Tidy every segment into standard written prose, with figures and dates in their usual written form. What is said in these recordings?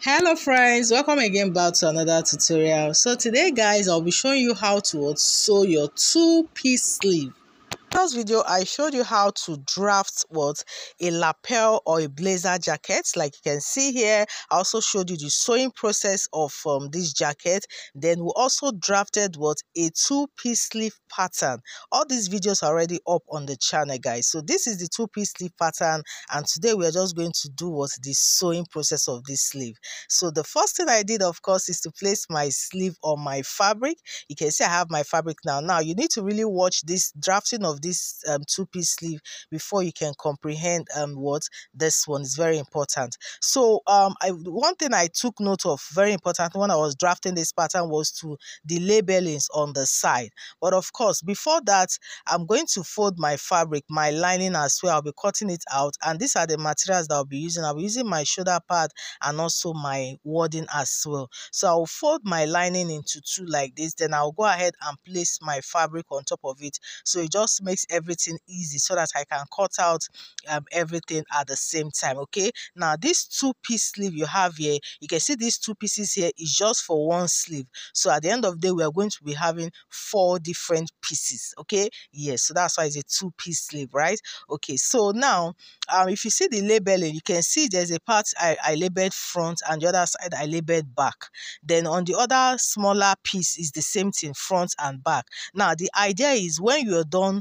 Hello friends, welcome again back to another tutorial. So today guys, I'll be showing you how to sew your two-piece sleeve. Last video I showed you how to draft a lapel or a blazer jacket, like you can see here. I also showed you the sewing process of this jacket. Then we also drafted a two-piece sleeve pattern. All these videos are already up on the channel guys. So this is the two-piece sleeve pattern, and today we are just going to do the sewing process of this sleeve. So the first thing I did, of course, is to place my sleeve on my fabric. You can see I have my fabric now. Now you need to really watch this drafting of this two-piece sleeve before you can comprehend what this one is very important. So one thing I took note of, very important, when I was drafting this pattern was to the labelings on the side. But of course, before that, I'm going to fold my fabric, my lining as well. I'll be cutting it out, and these are the materials that I'll be using. I'll be using my shoulder pad and also my wadding as well. So I'll fold my lining into two like this, then I'll go ahead and place my fabric on top of it. So it just makes everything easy so that I can cut out everything at the same time. Okay, now this two-piece sleeve you have here, you can see these two pieces here is just for one sleeve. So at the end of the day, we are going to be having 4 different pieces. Okay, yes, so that's why it's a two-piece sleeve, right? Okay, so now if you see the labeling, you can see there's a part I labeled front and the other side I labeled back. Then on the other smaller piece is the same thing, front and back. Now the idea is when you're done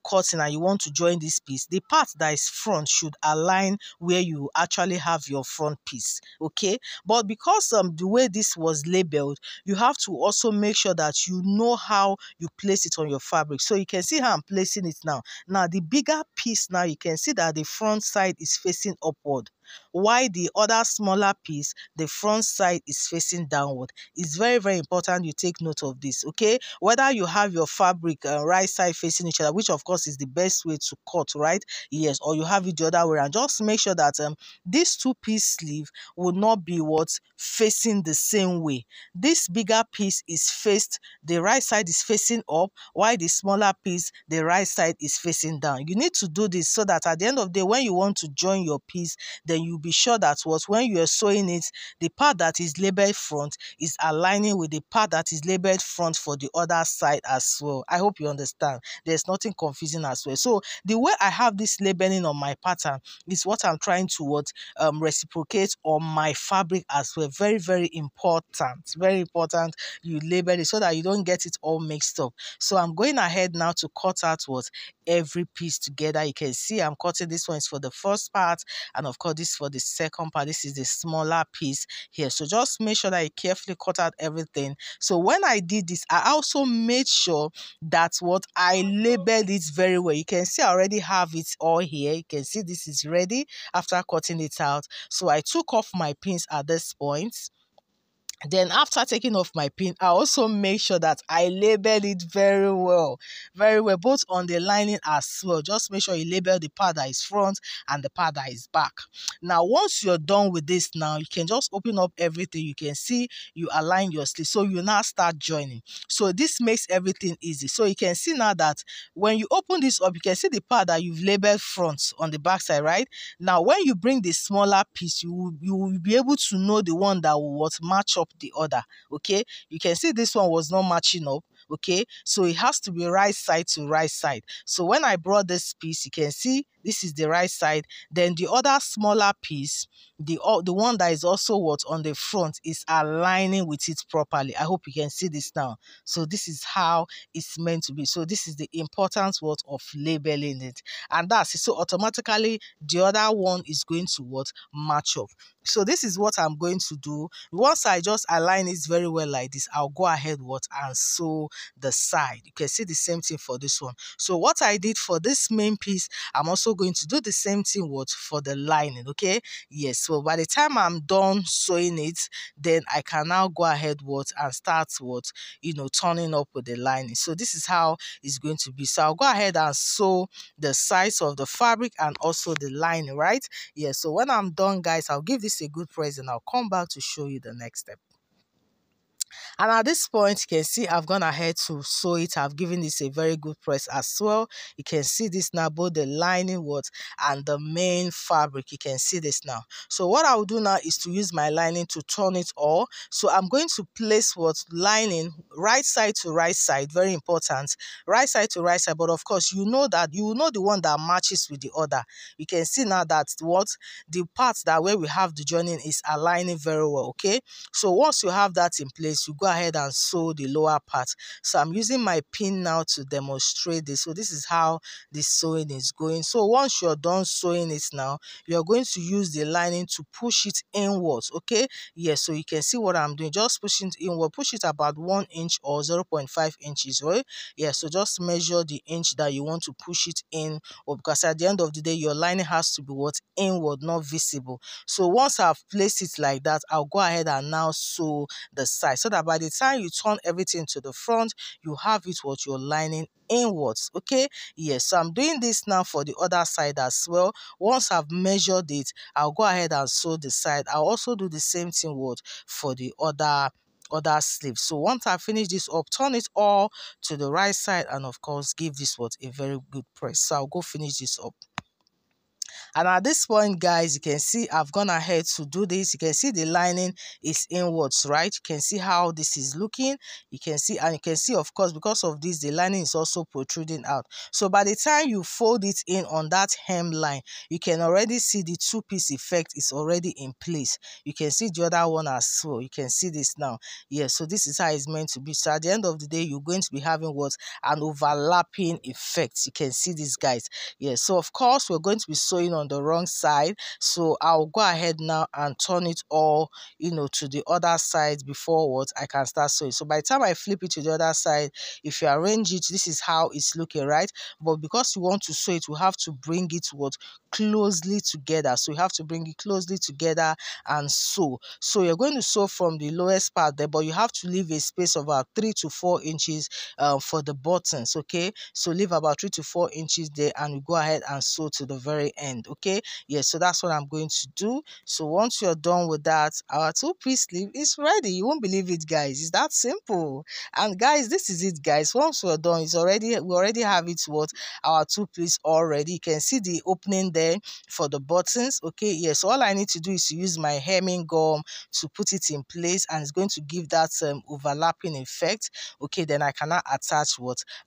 cutting and you want to join this piece, the part that is front should align where you actually have your front piece. Okay, but because the way this was labeled, you have to also make sure that you know how you place it on your fabric. So you can see how I'm placing it now. Now the bigger piece, now you can see that the front side is facing upward, while the other smaller piece, the front side is facing downward. It's very, very important you take note of this. Okay, whether you have your fabric right side facing each other, which of course is the best way to cut, right? Yes, or you have it the other way around. Just make sure that this two-piece sleeve will not be facing the same way. This bigger piece is faced, the right side is facing up, while the smaller piece, the right side is facing down. You need to do this so that at the end of the day, when you want to join your piece, then you'll be sure that when you are sewing it, the part that is labeled front is aligning with the part that is labeled front for the other side as well. I hope you understand. There's nothing confusing as well. So the way I have this labeling on my pattern is what I'm trying to reciprocate on my fabric as well. Very, very important. Very important you label it so that you don't get it all mixed up. So I'm going ahead now to cut out every piece together. You can see I'm cutting, this one is for the first part, and of course this for the second part. This is the smaller piece here. So just make sure that you carefully cut out everything. So when I did this, I also made sure that I labeled it very well. You can see I already have it all here. You can see this is ready after cutting it out. So I took off my pins at this point. Then after taking off my pin, I also make sure that I label it very well, both on the lining as well. Just make sure you label the part that is front and the part that is back. Now, once you're done with this, now you can just open up everything. You can see you align your sleeve. So you now start joining. So this makes everything easy. So you can see now that when you open this up, you can see the part that you've labeled front on the back side, right? Now, when you bring the smaller piece, you will be able to know the one that will match up the other. Okay, you can see this one was not matching up. Okay, so it has to be right side to right side. So when I brought this piece, you can see this is the right side. Then the other smaller piece, the one that is also on the front, is aligning with it properly. I hope you can see this now. So this is how it's meant to be. So this is the importance of labeling it, and that's it. So automatically the other one is going to match up. So this is what I'm going to do. Once I just align it very well like this, I'll go ahead and sew the side. You can see the same thing for this one. So what I did for this main piece, I'm also going to do the same thing for the lining. Okay, yes. So by the time I'm done sewing it, then I can now go ahead and start turning up with the lining. So this is how it's going to be. So I'll go ahead and sew the sides of the fabric and also the lining, right? Yes. So when I'm done, guys, I'll give this a good press and I'll come back to show you the next step. And at this point, you can see I've gone ahead to sew it. I've given this a very good press as well. You can see this now, both the lining and the main fabric. You can see this now. So what I will do now is to use my lining to turn it all. So I'm going to place lining right side to right side. Very important. Right side to right side. But of course, you know the one that matches with the other. You can see now that the part that where we have the joining is aligning very well. Okay. So once you have that in place, you go ahead and sew the lower part. So I'm using my pin now to demonstrate this. So this is how the sewing is going. So once you're done sewing it now, you're going to use the lining to push it inwards. Okay. Yes. So you can see what I'm doing. Just pushing it inward. Push it about 1 inch or 0.5 inches. Right. Yeah. So just measure the inch that you want to push it in, or because at the end of the day, your lining has to be inward, not visible. So once I've placed it like that, I'll go ahead and now sew the side, so that by the time you turn everything to the front, you have it your lining inwards. Okay. Yes. So I'm doing this now for the other side as well. Once I've measured it, I'll go ahead and sew the side. I'll also do the same thing for the other sleeve. So once I finish this up, turn it all to the right side, and of course give this a very good press. So I'll go finish this up. And at this point, guys, you can see I've gone ahead to do this. You can see the lining is inwards, right? You can see how this is looking. You can see, and you can see, of course, because of this, the lining is also protruding out. So by the time you fold it in on that hemline, you can already see the two-piece effect is already in place. You can see the other one as well. You can see this now. Yes, so this is how it's meant to be. So at the end of the day, you're going to be having an overlapping effect. You can see this, guys. Yes, so of course, we're going to be sewing on the wrong side. So I'll go ahead now and turn it all, to the other side before I can start sewing. So by the time I flip it to the other side, if you arrange it, this is how it's looking, right? But because you want to sew it, we have to bring it closely together. So you have to bring it closely together and sew. So you're going to sew from the lowest part there, but you have to leave a space of about 3 to 4 inches for the buttons. Okay, so leave about 3 to 4 inches there, and we go ahead and sew to the very end. Okay, yes, so that's what I'm going to do. So once you're done with that, our two-piece sleeve is ready. You won't believe it, guys. It's that simple. And guys, this is it, guys. Once we're done, we already have it our two-piece already. You can see the opening there for the buttons. Okay, yes, so all I need to do is to use my hemming gum to put it in place, and it's going to give that overlapping effect. Okay, then I cannot attach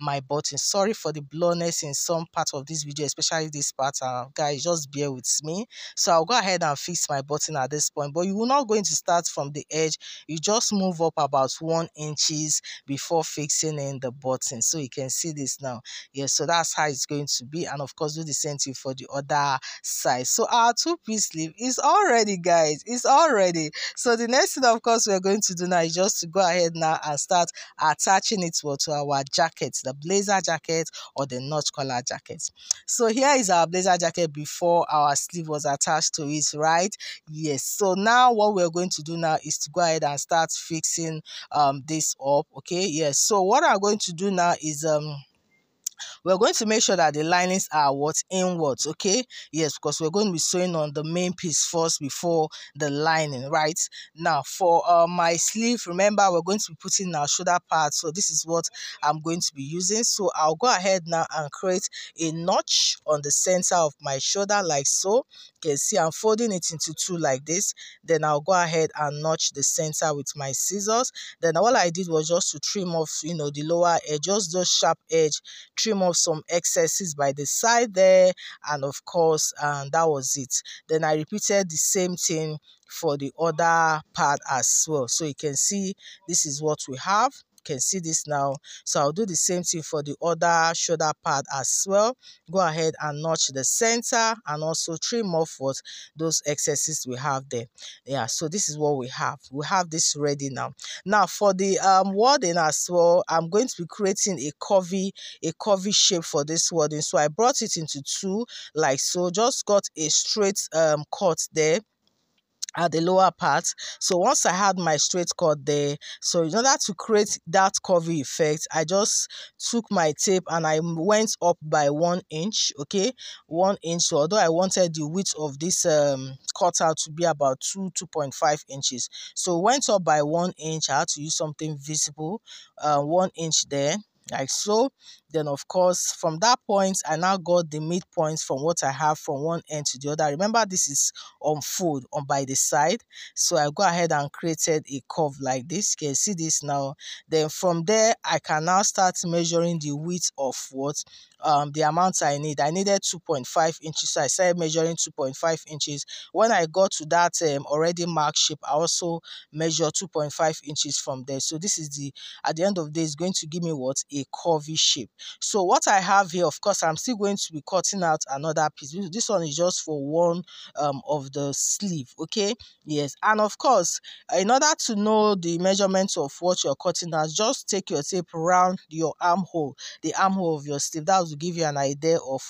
my button. Sorry for the blurriness in some part of this video, especially this part. Guys, just bear with me. So I'll go ahead and fix my button at this point, but you will not going to start from the edge. You just move up about 1 inches before fixing in the button. So you can see this now. Yes, so that's how it's going to be, and of course do the same thing for the other side. So our two-piece sleeve is all ready, guys. It's all ready. So the next thing, of course, we're going to do now is just to go ahead now and start attaching it to our jacket, the blazer jacket or the notch collar jacket. So here is our blazer jacket before our sleeve was attached to it, right? Yes. So now what we're going to do now is to go ahead and start fixing this up. Okay, yes. So what I'm going to do now is we're going to make sure that the linings are inwards. Okay, yes, because we're going to be sewing on the main piece first before the lining. Right now, for my sleeve, remember we're going to be putting our shoulder part, so this is what I'm going to be using. So I'll go ahead now and create a notch on the center of my shoulder, like so. You can see I'm folding it into two like this. Then I'll go ahead and notch the center with my scissors. Then all I did was just to trim off the lower edge, just those sharp edge, trim off some excesses by the side there, and of course that was it. Then I repeated the same thing for the other part as well. So you can see this is what we have. You can see this now. So I'll do the same thing for the other shoulder part as well. Go ahead and notch the center and also trim off those excesses we have there. Yeah, so this is what we have. We have this ready now. Now for the wording as well, I'm going to be creating a curvy shape for this wording. So I brought it into two like so, just got a straight cut there. at the lower part. So once I had my straight cut there, so in order to create that curvy effect, I just took my tape and I went up by 1 inch. Okay, 1 inch. So although I wanted the width of this cutout to be about 2.5 inches, so went up by 1 inch. I had to use something visible, 1 inch there, like so. Then of course from that point I now got the midpoint from what I have from one end to the other. Remember, this is on fold on by the side, so I go ahead and created a curve like this. You can see this now. Then from there I can now start measuring the width of what the amount I needed 2.5 inches, so I started measuring 2.5 inches. When I got to that already marked shape, I also measure 2.5 inches from there. So this is the, at the end of the day, is going to give me what, a curvy shape. So what I have here, of course, I'm still going to be cutting out another piece. This one is just for one of the sleeve. Okay, yes. And of course, in order to know the measurements of what you're cutting out, just take your tape around your armhole, the armhole of your sleeve. That will give you an idea of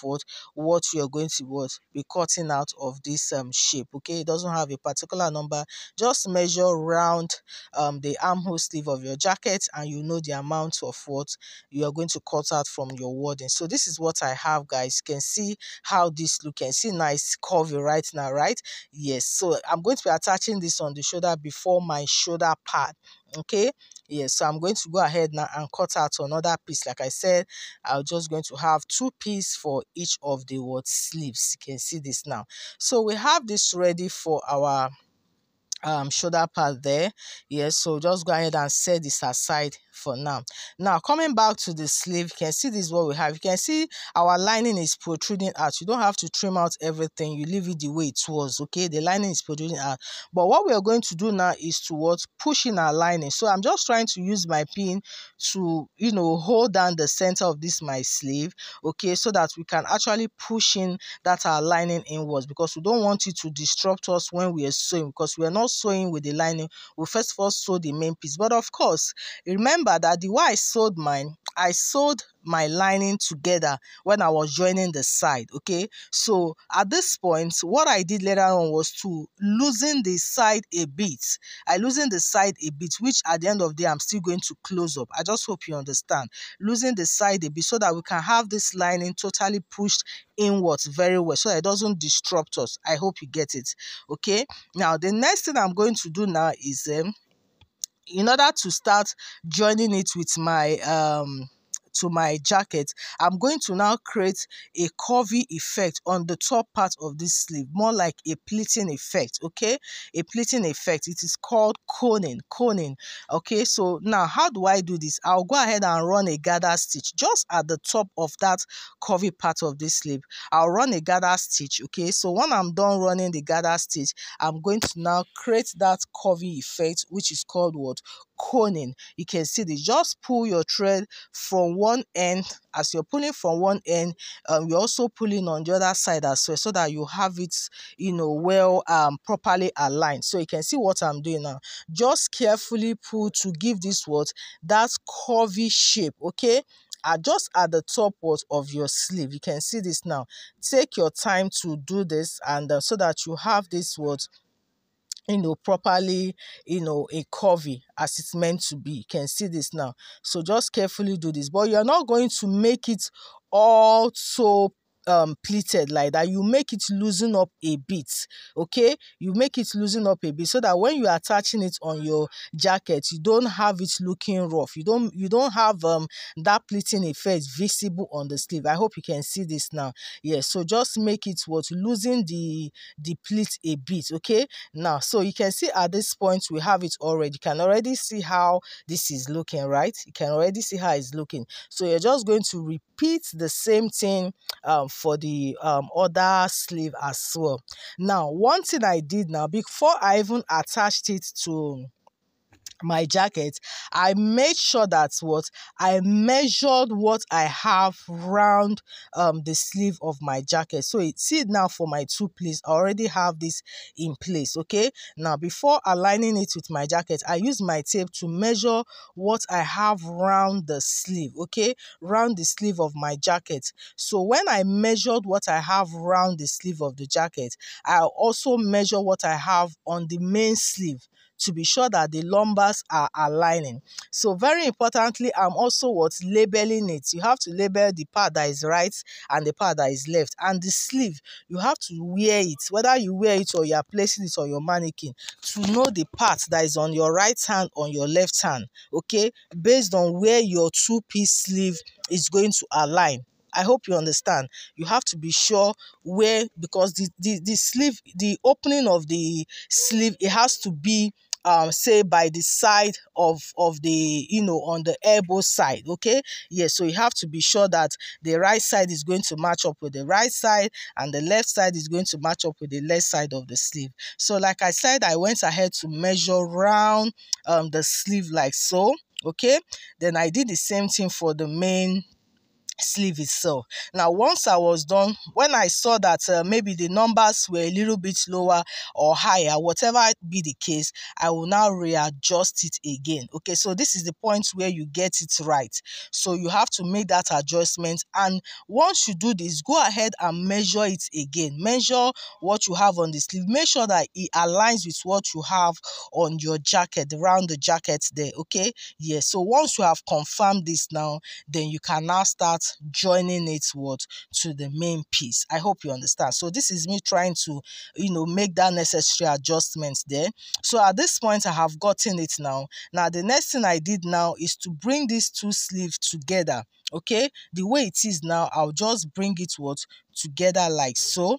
what you're going to be cutting out of this shape. Okay, it doesn't have a particular number. Just measure around the armhole sleeve of your jacket and you know the amount of what you are going to cut out from your wording. So this is what I have, guys. You can see how this look. You can see nice curvy right now, right? Yes. So I'm going to be attaching this on the shoulder before my shoulder pad. Okay, yes. So I'm going to go ahead now and cut out another piece. Like I said, I'm just going to have 2 pieces for each of the sleeves. You can see this now. So we have this ready for our shoulder pad there. Yes, so just go ahead and set this aside for now. Now coming back to the sleeve, you can see this is what we have. You can see our lining is protruding out. You don't have to trim out everything, you leave it the way it was. Okay, the lining is protruding out, but what we are going to do now is to push in our lining. So I'm just trying to use my pin to, you know, hold down the center of this my sleeve, okay, so that we can actually push in that our lining inwards, because we don't want it to disrupt us when we are sewing, because we are not sewing with the lining. We first of all sew the main piece. But of course, remember that the way I sewed mine, I sewed my lining together when I was joining the side. Okay, so at this point what I did later on was to loosen the side a bit. I loosened the side a bit, which at the end of the day I'm still going to close up. I just hope you understand. Loosen the side a bit so that we can have this lining totally pushed inwards very well, so that it doesn't disrupt us. I hope you get it. Okay, now the next thing I'm going to do now is in order to start joining it with my to my jacket, I'm going to now create a curvy effect on the top part of this sleeve, more like a pleating effect. Okay, a pleating effect. It is called coning. Okay, so now how do I do this? I'll go ahead and run a gather stitch just at the top of that curvy part of this sleeve. I'll run a gather stitch. Okay, so when I'm done running the gather stitch, I'm going to now create that curvy effect, which is called coning. You can see this. Just pull your thread from one end. As you're pulling from one end, you're also pulling on the other side as well, so that you have it, you know, well properly aligned. So you can see what I'm doing now. Just carefully pull to give this that curvy shape. Okay, just at the top of your sleeve. You can see this now. Take your time to do this, and so that you have this properly, a curvy as it's meant to be. You can see this now. So just carefully do this, but you're not going to make it all so pleated like that. You make it loosen up a bit. Okay, you make it loosen up a bit, so that when you're attaching it on your jacket, you don't have it looking rough. You don't have that pleating effect visible on the sleeve. I hope you can see this now. Yes, so just make it loosen the pleat a bit. Okay, now so you can see at this point we have it already. You can already see how this is looking, right? You can already see how it's looking. So you're just going to repeat the same thing for the other sleeve as well. Now one thing I did now, before I even attached it to my jacket, I made sure that I measured what I have round the sleeve of my jacket. So see now for my two pleats, I already have this in place. Okay, now before aligning it with my jacket, I use my tape to measure what I have round the sleeve. Okay, round the sleeve of my jacket. So when I measured what I have round the sleeve of the jacket, I also measure what I have on the main sleeve, to be sure that the lumbers are aligning. So very importantly, I'm also labeling it. You have to label the part that is right and the part that is left. And the sleeve, you have to wear it, whether you wear it or you are placing it on your mannequin, to know the part that is on your right hand, on your left hand, okay, based on where your two-piece sleeve is going to align. I hope you understand. You have to be sure where, because the sleeve, the opening of the sleeve, it has to be say by the side of the, on the elbow side. Okay, yes. So you have to be sure that the right side is going to match up with the right side and the left side is going to match up with the left side of the sleeve. So like I said, I went ahead to measure round the sleeve like so. Okay, then I did the same thing for the main sleeve itself. Now once I was done, when I saw that maybe the numbers were a little bit lower or higher, whatever be the case, I will now readjust it again. Okay, so this is the point where you get it right. So you have to make that adjustment, and once you do this, go ahead and measure it again. Measure what you have on the sleeve, make sure that it aligns with what you have on your jacket, around the jacket there. Okay, yes. So once you have confirmed this now, then you can now start joining it to the main piece. I hope you understand. So this is me trying to make that necessary adjustments there. So at this point I have gotten it now. Now the next thing I did now is to bring these two sleeves together. Okay, the way it is now, I'll just bring it together like so.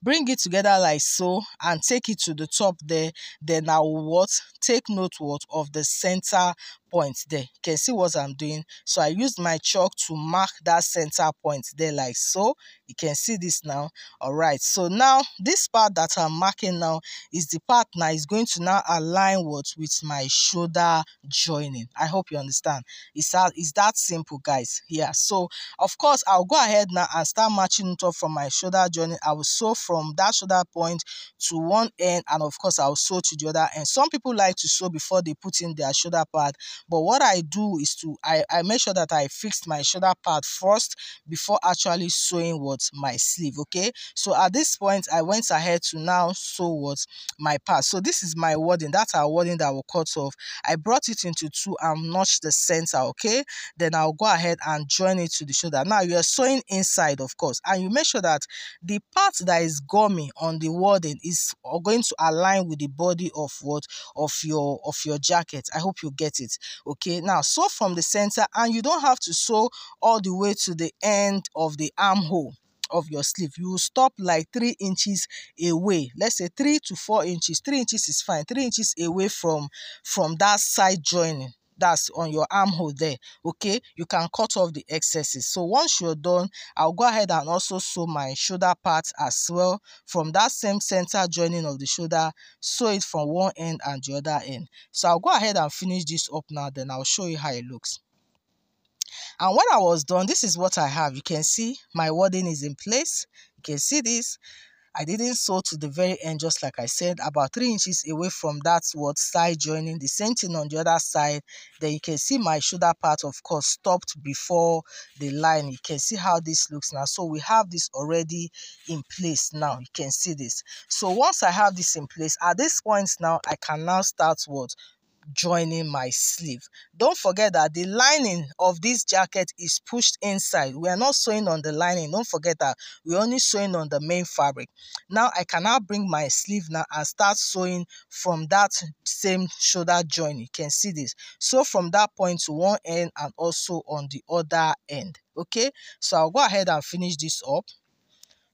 Bring it together like so and take it to the top there. Then I will take note of the center point there. You can see what I'm doing. So I used my chalk to mark that center point there like so. You can see this now. All right, so now this part that I'm marking now is the part now is going to now align with my shoulder joining. I hope you understand. It's that simple, guys. Yeah, so of course I'll go ahead now and start matching it up from my shoulder joining. I will sew from that shoulder point to one end, and of course I'll sew to the other end. Some people like to sew before they put in their shoulder pad, but what I do is I make sure that I fixed my shoulder pad first before actually sewing my sleeve. Okay, so at this point I went ahead to now sew my part. So this is my wadding. That's our wadding that will cut off. I brought it into two and notched the center. Okay, then I'll go ahead and join it to the shoulder. Now you are sewing inside, of course, and you make sure that the part that is gummy on the wadding is going to align with the body of your jacket. I hope you get it. Okay, now sew from the center, and you don't have to sew all the way to the end of the armhole of your sleeve. You will stop like 3 inches away. Let's say 3 to 4 inches. 3 inches is fine. 3 inches away from that side joining. That's on your armhole there. Okay, you can cut off the excesses. So once you're done, I'll go ahead and also sew my shoulder part as well from that same center joining of the shoulder. Sew it from one end and the other end. So I'll go ahead and finish this up now, then I'll show you how it looks. And when I was done, this is what I have. You can see my wadding is in place. You can see this. I didn't sew to the very end, just like I said, about 3 inches away from that side joining. The same thing on the other side. Then you can see my shoulder part, of course, stopped before the line. You can see how this looks now. So we have this already in place now. You can see this. So once I have this in place, at this point now, I can now start joining my sleeve. Don't forget that the lining of this jacket is pushed inside. We are not sewing on the lining. Don't forget that we're only sewing on the main fabric. Now I can now bring my sleeve now and start sewing from that same shoulder joint. You can see this. So from that point to one end and also on the other end. Okay, so I'll go ahead and finish this up.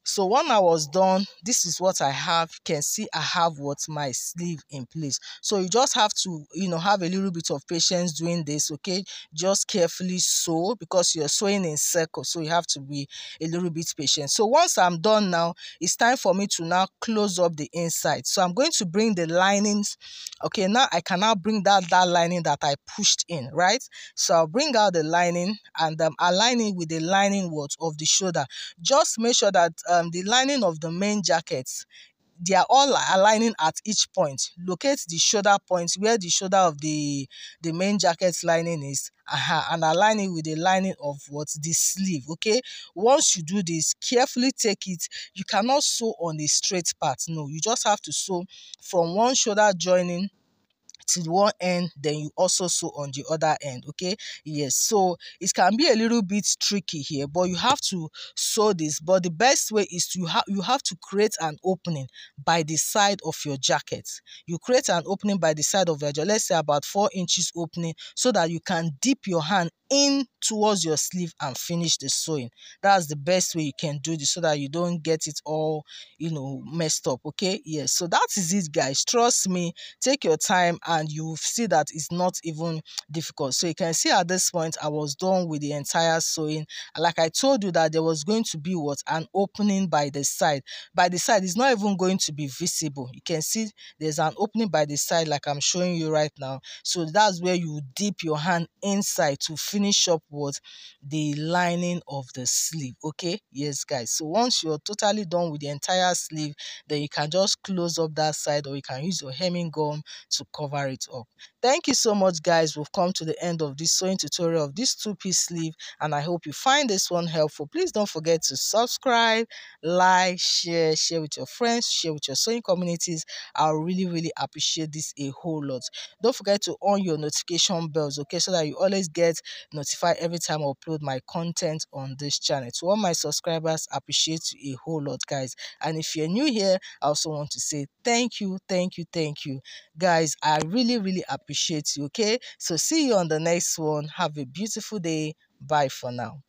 So when I was done, this is what I have. You can see I have what my sleeve in place. So you just have to, have a little bit of patience doing this, okay? Just carefully sew because you're sewing in circle. So you have to be a little bit patient. So once I'm done now, it's time for me to now close up the inside. So I'm going to bring the linings. Okay, now I can now bring that lining that I pushed in, right? So I'll bring out the lining and align it with the lining of the shoulder. Just make sure that the lining of the main jacket, they are all aligning at each point. Locate the shoulder point where the shoulder of the main jacket lining is, and align it with the lining of the sleeve. Okay, once you do this, carefully take it. You cannot sew on a straight part. No, you just have to sew from one shoulder joining to one end, then you also sew on the other end. Okay, yes, so it can be a little bit tricky here, but you have to sew this. But the best way is to you have to create an opening by the side of your jacket. You create an opening by the side of your jacket, let's say about 4 inches opening, so that you can dip your hand in towards your sleeve and finish the sewing. That's the best way you can do this, so that you don't get it all messed up. Okay, yes, so that is it, guys. Trust me, take your time and you see that it's not even difficult. So you can see at this point I was done with the entire sewing. Like I told you that there was going to be an opening by the side. By the side, it's not even going to be visible. You can see there's an opening by the side like I'm showing you right now. So that's where you dip your hand inside to finish up the lining of the sleeve. Okay, yes, guys. So once you're totally done with the entire sleeve, then you can just close up that side, or you can use your hemming gum to cover it up. Thank you so much, guys. We've come to the end of this sewing tutorial of this two-piece sleeve, and I hope you find this one helpful. Please don't forget to subscribe, like, share with your friends, share with your sewing communities. I'll really appreciate this a whole lot. Don't forget to on your notification bells, okay, so that you always get notified every time I upload my content on this channel. To all my subscribers, I appreciate you a whole lot, guys. And if you're new here, I also want to say thank you, guys. I really appreciate you. Okay, so see you on the next one. Have a beautiful day. Bye for now.